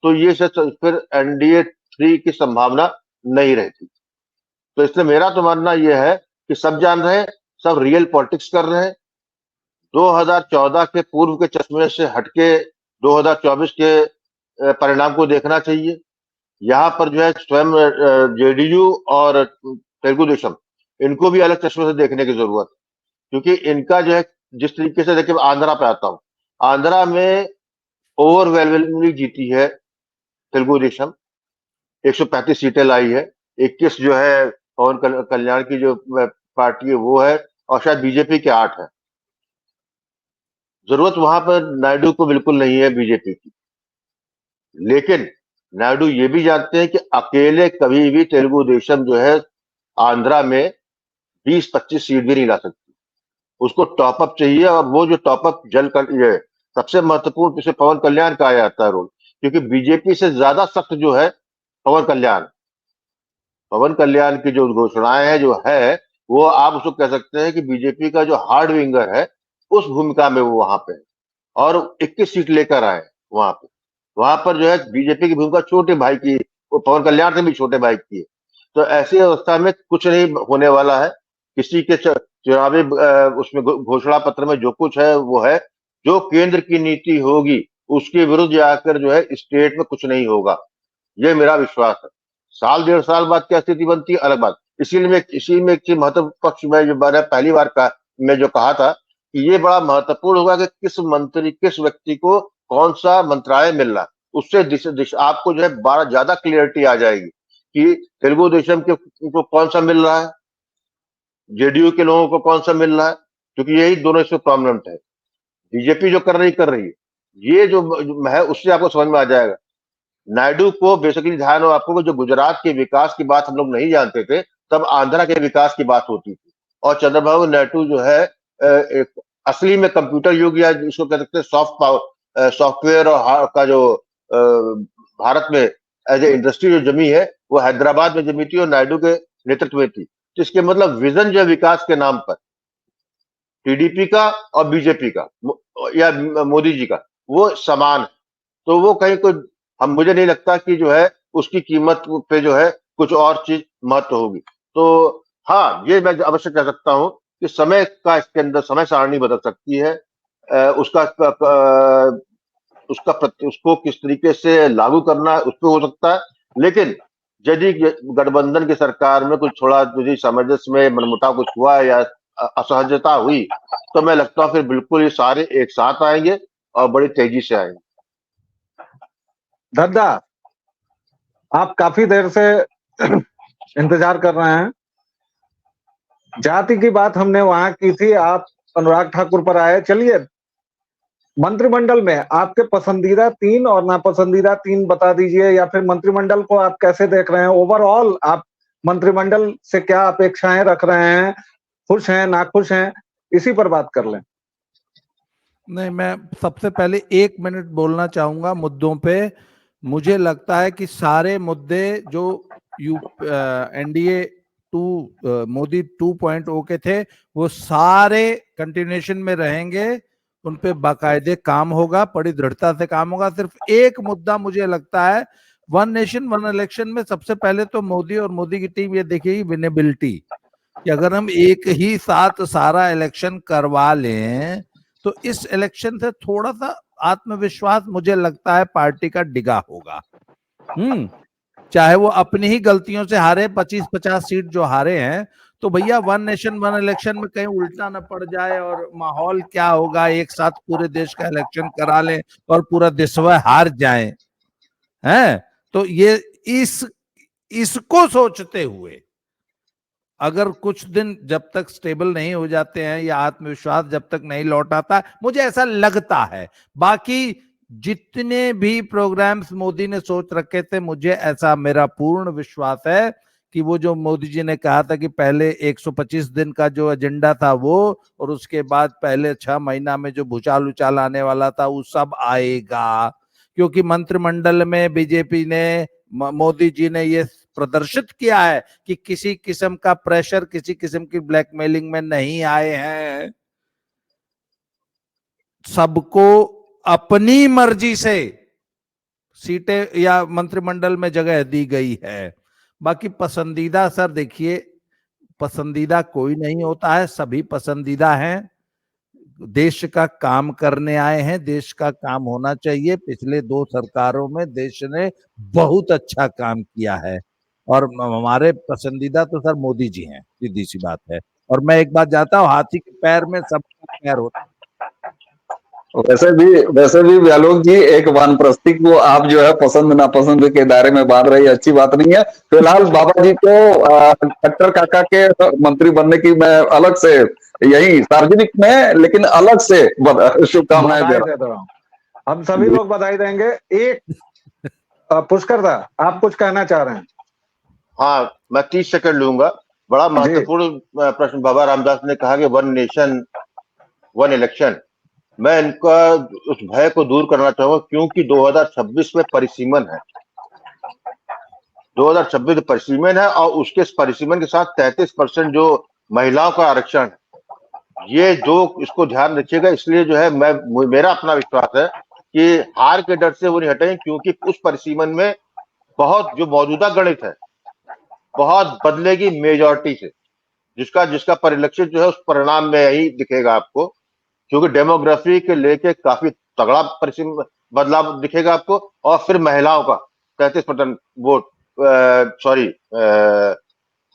तो ये फिर एनडीए 3 की संभावना नहीं रहती। तो इसलिए मेरा तो मानना यह है कि सब जान रहे हैं, सब रियल पॉलिटिक्स कर रहे हैं। 2014 के पूर्व के चश्मे से हटके 2024 के परिणाम को देखना चाहिए। यहाँ पर जो है स्वयं जेडीयू और तेलुगु देशम, इनको भी अलग चश्मे से देखने की जरूरत है, क्योंकि इनका जो है जिस तरीके से, देखिए आंध्रा पे आता हूँ, आंध्रा में ओवरवेलमिंगली जीती है तेलुगु देशम, 135 सीटें लाई है, 21 जो है पवन कल्याण की जो पार्टी है वो है, और शायद बीजेपी के 8 है। जरूरत वहां पर नायडू को बिल्कुल नहीं है बीजेपी की, लेकिन नायडू ये भी जानते हैं कि अकेले कभी भी तेलुगु देशम जो है आंध्रा में 20-25 सीट भी नहीं ला सकती। उसको टॉप अप चाहिए, और वो जो टॉप अप ये सबसे महत्वपूर्ण पिछले पवन कल्याण का आया आता है रोल, क्योंकि बीजेपी से ज्यादा सख्त जो है पवन कल्याण की जो घोषणाएं है जो है, वो आप उसको कह सकते हैं कि बीजेपी का जो हार्ड विंगर है, उस भूमिका में वो वहां पे है, और 21 सीट लेकर आए वहां पे। वहां पर जो है बीजेपी की भूमिका छोटे भाई की, वो पवन कल्याण से भी छोटे भाई की है। तो ऐसी अवस्था में कुछ नहीं होने वाला है। किसी के चुनावी उसमें घोषणा पत्र में जो कुछ है वो है, जो केंद्र की नीति होगी उसके विरुद्ध जाकर जो है स्टेट में कुछ नहीं होगा, ये मेरा विश्वास है। साल 1.5 साल बाद क्या स्थिति बनती है अलग बात। इसी में एक महत्व पक्ष में जो मैंने पहली बार मैं जो कहा था कि ये बड़ा महत्वपूर्ण होगा कि किस व्यक्ति को कौन सा मंत्रालय मिल रहा है, उससे आपको जो है ज्यादा क्लियरिटी आ जाएगी कि तेलुगु देशम को कौन सा मिल रहा है, जेडीयू के लोगों को कौन सा मिल रहा है, क्योंकि यही दोनों इसमें प्रॉमिनेंट है। बीजेपी जो कर रही है, ये जो है उससे आपको समझ में आ जाएगा। नायडू को बेसिकली ध्यान हो आपको, जो गुजरात के विकास की बात हम लोग नहीं जानते थे, तब आंध्रा के विकास की बात होती थी। और चंद्रबाबू नायडू जो है एक असली में कंप्यूटर युग, या इसको कह सकते हैं सॉफ्टवेयर और का जो भारत में एज ए इंडस्ट्री जो जमी है, वो हैदराबाद में जमी थी और नायडू के नेतृत्व में थी। तो इसके मतलब विजन जो विकास के नाम पर टीडीपी का और बीजेपी का या मोदी जी का, वो समान है। तो वो कहीं कोई मुझे नहीं लगता कि जो है उसकी कीमत पे जो है कुछ और चीज महत्व होगी। तो हाँ, ये मैं अवश्य कह सकता हूं कि समय का इसके अंदर समय सारणी बदल सकती है। उसको किस तरीके से लागू करना उस पर हो सकता है। लेकिन यदि गठबंधन की सरकार में कुछ थोड़ा यदि सामंजस्य में मनमुटाव कुछ हुआ या असहजता हुई, तो मैं लगता हूं फिर बिल्कुल ये सारे एक साथ आएंगे और बड़ी तेजी से आएंगे। दद्दा, आप काफी देर से इंतजार कर रहे हैं। जाति की बात हमने वहां की थी, आप अनुराग ठाकुर पर आए। चलिए, मंत्रिमंडल में आपके पसंदीदा 3 और नापसंदीदा 3 बता दीजिए, या फिर मंत्रिमंडल को आप कैसे देख रहे हैं? ओवरऑल आप मंत्रिमंडल से क्या अपेक्षाएं रख रहे हैं? खुश हैं, नाखुश हैं? इसी पर बात कर लें। नहीं, मैं सबसे पहले 1 मिनट बोलना चाहूंगा मुद्दों पे। मुझे लगता है कि सारे मुद्दे जो एनडीए 2 मोदी 2.0 के थे, वो सारे कंटिन्यूएशन में रहेंगे। उन पे बाकायदे काम होगा, बड़ी दृढ़ता से काम होगा। सिर्फ एक मुद्दा मुझे लगता है, वन नेशन वन इलेक्शन में सबसे पहले तो मोदी और मोदी की टीम ये देखेगी विनेबिलिटी, कि अगर हम एक ही साथ सारा इलेक्शन करवा लें तो इस इलेक्शन से थोड़ा सा आत्मविश्वास मुझे लगता है पार्टी का डिगा होगा। चाहे वो अपनी ही गलतियों से हारे, 25-50 सीट जो हारे हैं, तो भैया वन नेशन वन इलेक्शन में कहीं उल्टा ना पड़ जाए और माहौल क्या होगा, एक साथ पूरे देश का इलेक्शन करा लें और पूरा देशवा हार जाए, हैं? तो ये इसको सोचते हुए अगर कुछ दिन जब तक स्टेबल नहीं हो जाते हैं या आत्मविश्वास जब तक नहीं लौट आता, मुझे ऐसा लगता है, बाकी जितने भी प्रोग्राम्स मोदी ने सोच रखे थे, मुझे ऐसा मेरा पूर्ण विश्वास है कि वो जो मोदी जी ने कहा था कि पहले 125 दिन का जो एजेंडा था वो, और उसके बाद पहले 6 महीना में जो भूचाल उचाल आने वाला था वो सब आएगा, क्योंकि मंत्रिमंडल में बीजेपी ने, मोदी जी ने ये प्रदर्शित किया है कि किसी किस्म का प्रेशर, किसी किस्म की ब्लैकमेलिंग में नहीं आए हैं। सबको अपनी मर्जी से सीटें या मंत्रिमंडल में जगह दी गई है। बाकी पसंदीदा, सर देखिए, पसंदीदा कोई नहीं होता है, सभी पसंदीदा हैं। देश का काम करने आए हैं, देश का काम होना चाहिए। पिछले 2 सरकारों में देश ने बहुत अच्छा काम किया है और हमारे पसंदीदा तो सर मोदी जी हैं, सीधी सी बात है। और मैं एक बात जानता हूँ, हाथी के पैर में सबका पैर होता है। वैसे भी व्यालोक जी, एक वानप्रस्थी को आप जो है पसंद नापसंद के दायरे में बांध रही, अच्छी बात नहीं है। फिलहाल बाबा जी को खट्टर काका के मंत्री बनने की मैं अलग से, यही सार्वजनिक में लेकिन अलग से शुभकामनाएं दे रहा हूँ। हम सभी लोग बधाई देंगे। एक पुष्कर दा, आप कुछ कहना चाह रहे हैं? हाँ, मैं 30 सेकंड लूंगा। बड़ा महत्वपूर्ण प्रश्न बाबा रामदास ने कहा कि वन नेशन वन इलेक्शन। मैं इनका उस भय को दूर करना चाहूंगा, क्योंकि 2026 में परिसीमन है, 2026 परिसीमन है, और उसके परिसीमन के साथ 33% जो महिलाओं का आरक्षण, ये जो इसको ध्यान रखिएगा। इसलिए जो है मेरा अपना विश्वास है कि हार के डर से वो नहीं हटेंगे, क्योंकि उस परिसीमन में बहुत जो मौजूदा गणित है बहुत बदलेगी मेजॉरिटी से, जिसका परिलक्षित जो है उस परिणाम में यही दिखेगा आपको, क्योंकि डेमोग्राफी के लेके काफी तगड़ा बदलाव दिखेगा आपको। और फिर महिलाओं का 33% वोट,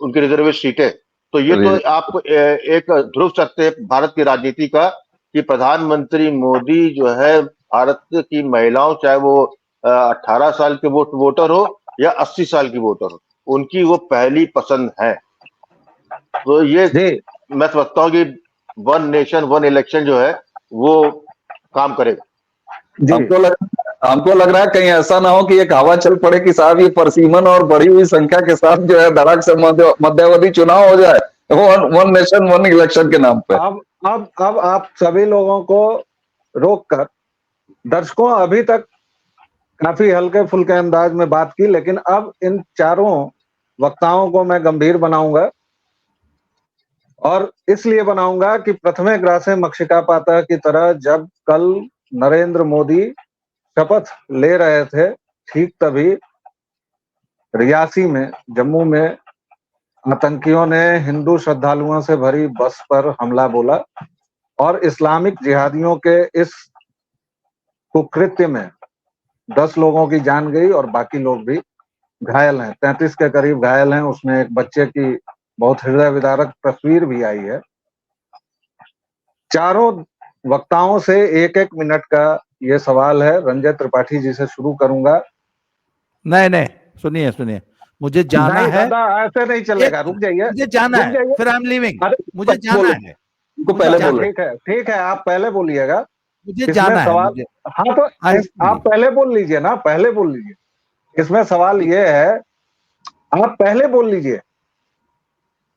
उनकी रिजर्वेशन सीटें, तो ये तो आपको एक ध्रुव सत्य भारत की राजनीति का, कि प्रधानमंत्री मोदी जो है भारत की महिलाओं, चाहे वो 18 साल के वोटर हो या 80 साल की वोटर हो, उनकी वो पहली पसंद है। तो ये मैं समझता हूँ कि वन नेशन वन इलेक्शन जो है वो काम करेगा। हमको लग रहा है कहीं ऐसा ना हो कि एक हवा चल पड़े कि साहब ये परसीमन और बढ़ी हुई संख्या के साथ जो है धड़ाक से मध्यावधि चुनाव हो जाए वन नेशन वन इलेक्शन के नाम पे। अब आप सभी लोगों को रोककर, दर्शकों अभी तक काफी हल्के फुल्के अंदाज में बात की, लेकिन अब इन चारों वक्ताओं को मैं गंभीर बनाऊंगा, और इसलिए बनाऊंगा कि प्रथमे ग्रासे मक्षिकापातः की तरह जब कल नरेंद्र मोदी शपथ ले रहे थे, ठीक तभी रियासी में, जम्मू में आतंकियों ने हिंदू श्रद्धालुओं से भरी बस पर हमला बोला, और इस्लामिक जिहादियों के इस कुकृत्य में 10 लोगों की जान गई और बाकी लोग भी घायल हैं, 33 के करीब घायल हैं। उसमें एक बच्चे की बहुत हृदय विदारक तस्वीर भी आई है। चारों वक्ताओं से 1-1 मिनट का ये सवाल है। रंजय त्रिपाठी जी से शुरू करूंगा। नहीं, सुनिए, मुझे जाना है। ऐसे नहीं चलेगा, रुक जाइए। मुझे जाना है, फिर आई एम लिविंग। मुझे जाना है, ठीक है, आप पहले बोलिएगा। मुझे जाना है। हाँ, तो आप पहले बोल लीजिए ना, पहले बोल लीजिए। इसमें सवाल ये है, आप पहले बोल लीजिए।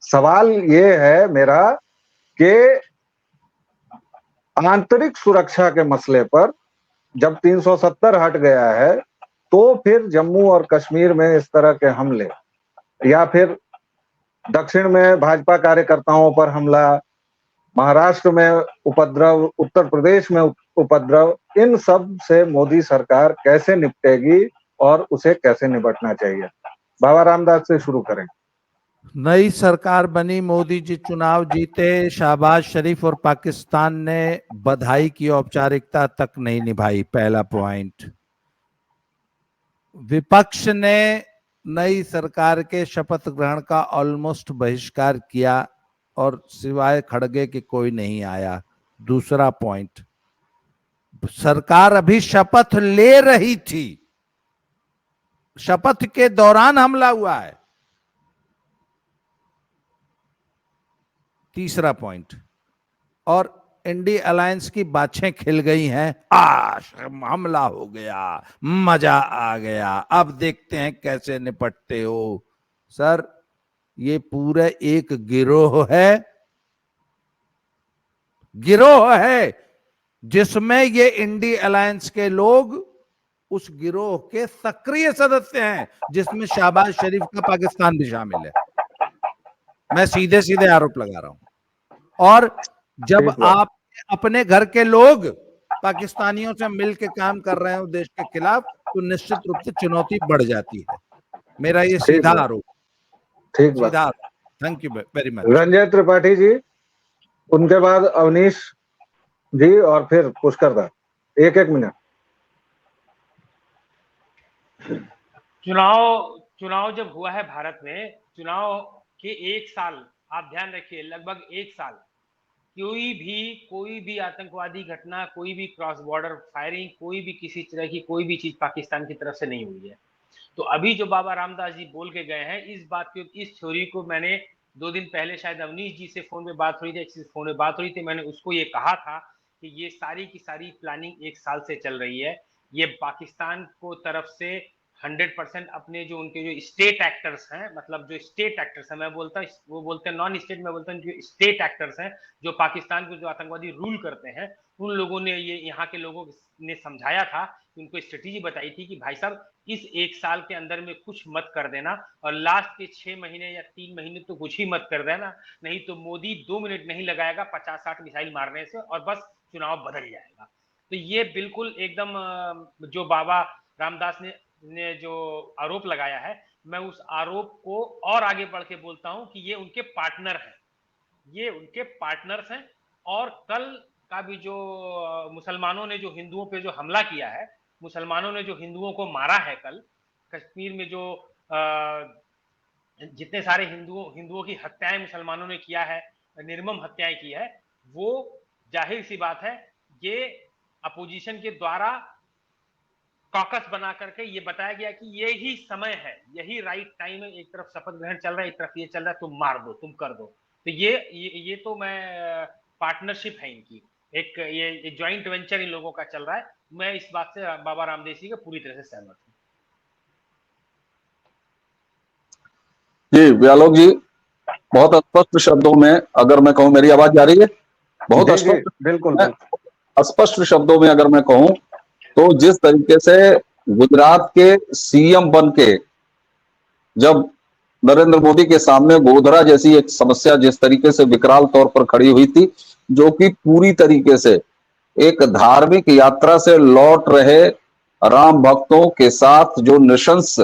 सवाल ये है मेरा कि आंतरिक सुरक्षा के मसले पर जब 370 हट गया है, तो फिर जम्मू और कश्मीर में इस तरह के हमले, या फिर दक्षिण में भाजपा कार्यकर्ताओं पर हमला, महाराष्ट्र में उपद्रव, उत्तर प्रदेश में उपद्रव, इन सब से मोदी सरकार कैसे निपटेगी और उसे कैसे निपटना चाहिए? बाबा रामदास से शुरू करें। नई सरकार बनी, मोदी जी चुनाव जीते, शहबाज शरीफ और पाकिस्तान ने बधाई की औपचारिकता तक नहीं निभाई, पहला पॉइंट। विपक्ष ने नई सरकार के शपथ ग्रहण का ऑलमोस्ट बहिष्कार किया और सिवाय खड़गे के कोई नहीं आया। दूसरा पॉइंट, सरकार अभी शपथ ले रही थी, शपथ के दौरान हमला हुआ है। तीसरा पॉइंट, और इंडी अलायंस की बाछें खिल गई हैं। हमला हो गया, मजा आ गया, अब देखते हैं कैसे निपटते हो। सर, ये पूरा एक गिरोह है जिसमें ये इंडी अलायंस के लोग उस गिरोह के सक्रिय सदस्य हैं, जिसमें शहबाज शरीफ का पाकिस्तान भी शामिल है। मैं सीधे सीधे आरोप लगा रहा हूं। और जब आप अपने घर के लोग पाकिस्तानियों से मिलकर काम कर रहे हो देश के खिलाफ, तो निश्चित रूप से चुनौती बढ़ जाती है। मेरा ये सीधा आरोप। ठीक सीधा। Thank you very much. Ranjay Tripathi ji, उनके बाद अवनीश जी और फिर पुष्कर दा। एक मिनट। चुनाव जब हुआ है भारत में, चुनाव के 1 साल, आप ध्यान रखिए, लगभग 1 साल कोई भी आतंकवादी घटना, कोई भी क्रॉस बॉर्डर फायरिंग, कोई भी किसी तरह की कोई भी चीज पाकिस्तान की तरफ से नहीं हुई है। तो अभी जो बाबा रामदास जी बोल के गए हैं, इस थ्योरी को मैंने 2 दिन पहले शायद अवनीश जी से फोन पे बात हुई थी, मैंने उसको ये कहा था कि ये सारी की सारी प्लानिंग 1 साल से चल रही है। ये पाकिस्तान को तरफ से 100% अपने जो उनके जो स्टेट एक्टर्स हैं, मतलब जो स्टेट एक्टर्स हैं, मैं बोलता हूँ, वो बोलते हैं नॉन स्टेट, मैं बोलता हूँ जो स्टेट एक्टर्स हैं, जो पाकिस्तान को जो आतंकवादी रूल करते हैं, उन लोगों ने ये यहाँ के लोगों ने समझाया था, उनको स्ट्रेटेजी बताई थी कि भाई साहब इस 1 साल के अंदर में कुछ मत कर देना, और लास्ट के 6 महीने या 3 महीने तो कुछ ही मत कर देना, नहीं तो मोदी 2 मिनट नहीं लगाएगा 50-60 मिसाइल मारने से और बस चुनाव बदल जाएगा। तो ये बिल्कुल एकदम जो बाबा रामदास ने जो आरोप लगाया है, मैं उस आरोप को और आगे बढ़ के बोलता हूं कि ये उनके पार्टनर हैं, ये उनके पार्टनर्स हैं। और कल का भी जो मुसलमानों ने जो हिंदुओं पे जो हमला किया है, मुसलमानों ने जो हिंदुओं को मारा है, कल कश्मीर में जो जितने सारे हिंदुओं की हत्याएं मुसलमानों ने किया है, निर्मम हत्याएं की है, वो जाहिर सी बात है ये अपोजिशन के द्वारा कॉकस बना करके ये बताया गया कि यही समय है, यही राइट टाइम है, एक तरफ शपथ ग्रहण चल रहा है, एक तरफ ये चल रहा है, तुम मार दो, तुम कर दो। तो ये तो मैं पार्टनरशिप है इनकी, एक ये ज्वाइंट वेंचर इन लोगों का चल रहा है। मैं इस बात से बाबा रामदेव जी के पूरी तरह से सहमत हूँ। जी व्यालोक जी, बहुत स्पष्ट शब्दों में अगर मैं कहूं, मेरी आवाज जा रही है? बहुत स्पष्ट, बिल्कुल स्पष्ट शब्दों में अगर मैं कहूं तो जिस तरीके से गुजरात के सीएम बन के जब नरेंद्र मोदी के सामने गोधरा जैसी एक समस्या जिस तरीके से विकराल तौर पर खड़ी हुई थी, जो कि पूरी तरीके से एक धार्मिक यात्रा से लौट रहे राम भक्तों के साथ जो नृशंस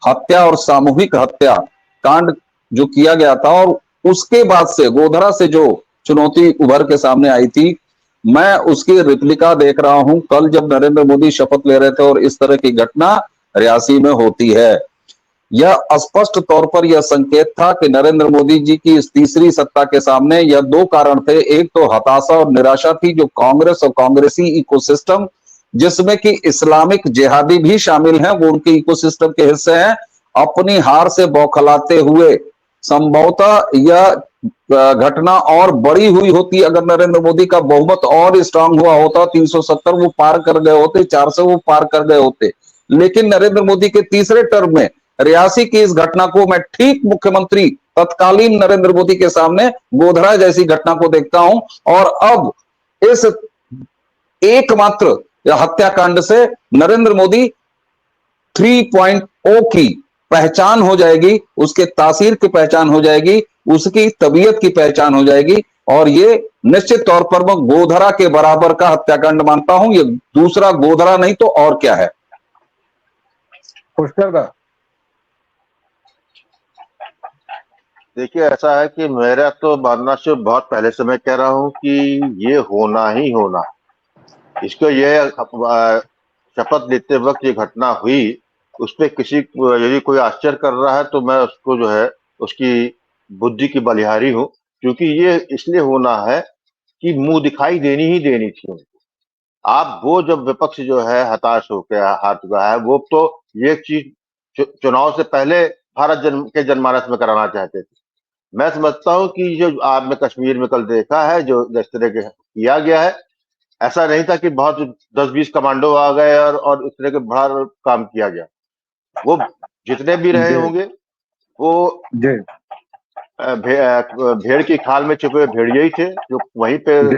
हत्या और सामूहिक हत्या कांड जो किया गया था, और उसके बाद से गोधरा से जो चुनौती उभर के सामने आई थी, मैं उसकी रिप्लिका देख रहा हूं कल जब नरेंद्र मोदी शपथ ले रहे थे और इस तरह की घटना रियासी में होती है। यह स्पष्ट तौर पर यह संकेत था कि नरेंद्र मोदी जी की इस तीसरी सत्ता के सामने यह 2 कारण थे। एक तो हताशा और निराशा थी जो कांग्रेस और कांग्रेसी इकोसिस्टम, जिसमें कि इस्लामिक जिहादी भी शामिल हैं, वो उनके इकोसिस्टम के हिस्से हैं, अपनी हार से बौखलाते हुए संभवतः यह घटना और बड़ी हुई होती अगर नरेंद्र मोदी का बहुमत और स्ट्रांग हुआ होता, 370 वो पार कर गए होते, 400 वो पार कर गए होते। लेकिन नरेंद्र मोदी के तीसरे टर्म में रियासी की इस घटना को मैं ठीक मुख्यमंत्री तत्कालीन नरेंद्र मोदी के सामने गोधरा जैसी घटना को देखता हूं, और अब इस एकमात्र हत्याकांड से नरेंद्र मोदी 3.0 की पहचान हो जाएगी, उसके तासीर की पहचान हो जाएगी, उसकी तबीयत की पहचान हो जाएगी, और ये निश्चित तौर पर मैं गोधरा के बराबर का हत्याकांड मानता हूं। ये दूसरा गोधरा नहीं तो और क्या है। पुष्कर दा, देखिए ऐसा है कि मेरा तो मानना से बहुत पहले से मैं कह रहा हूं कि ये होना ही होना, इसको ये शपथ लेते वक्त ये घटना हुई उस पे किसी यदि कोई आश्चर्य कर रहा है तो मैं उसको जो है उसकी बुद्धि की बलिहारी हूँ, क्योंकि ये इसलिए होना है कि मुंह दिखाई देनी ही देनी थी उनको। आप वो जब विपक्ष जो है हताश होकर हार चुका है, वो तो ये चीज चुनाव से पहले भारत के जनमानस में कराना चाहते थे। मैं समझता हूँ कि जो आपने कश्मीर में कल देखा है, जो जिस तरह के किया गया है, ऐसा नहीं था कि बहुत 10-20 कमांडो आ गए और इस तरह के बड़ा काम किया गया। वो जितने भी रहे जी होंगे वो जी भेड़ की खाल में छुपे भेड़िए ही थे, जो वहीं पे जी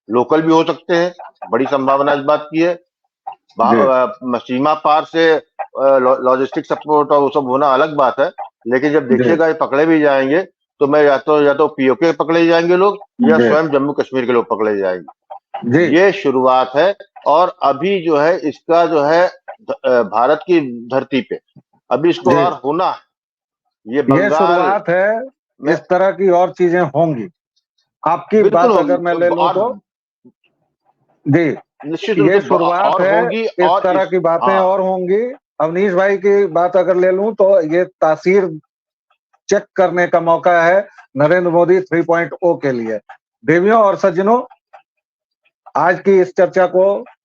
लोकल भी हो सकते हैं। बड़ी संभावना इस बात की है। जी सीमा पार से लॉजिस्टिक सपोर्ट और वो सब होना अलग बात है, लेकिन जब जी देखिएगा ये पकड़े भी जाएंगे तो मैं या तो पीओके पकड़े जाएंगे लोग, या जी स्वयं जम्मू कश्मीर के लोग पकड़े जाएंगे। जी ये शुरुआत है, और अभी जो है इसका जो है भारत की धरती पे अभी इसको जी और होना है। ये ये बंगाल शुरुआत है, में इस तरह की और चीजें होंगी। आपकी बिल्कुल बात होगी, अगर मैं ले लूं और तो जी, निश्चित रूप ये से शुरुआत और है, होंगी। इस और तरह इस की बातें हाँ, और होंगी। अवनीश भाई की बात अगर ले लूं तो ये तासीर चेक करने का मौका है नरेंद्र मोदी 3.0 के लिए। देवियों और सज्जनों, आज की इस चर्चा को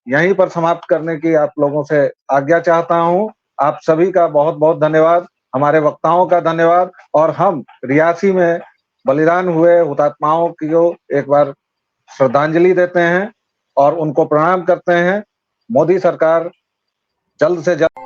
यहीं पर समाप्त करने की आप लोगों से आज्ञा चाहता हूं। आप सभी का बहुत बहुत धन्यवाद, हमारे वक्ताओं का धन्यवाद, और हम रियासी में बलिदान हुए हुतात्माओं को एक बार श्रद्धांजलि देते हैं और उनको प्रणाम करते हैं। मोदी सरकार जल्द से जल्द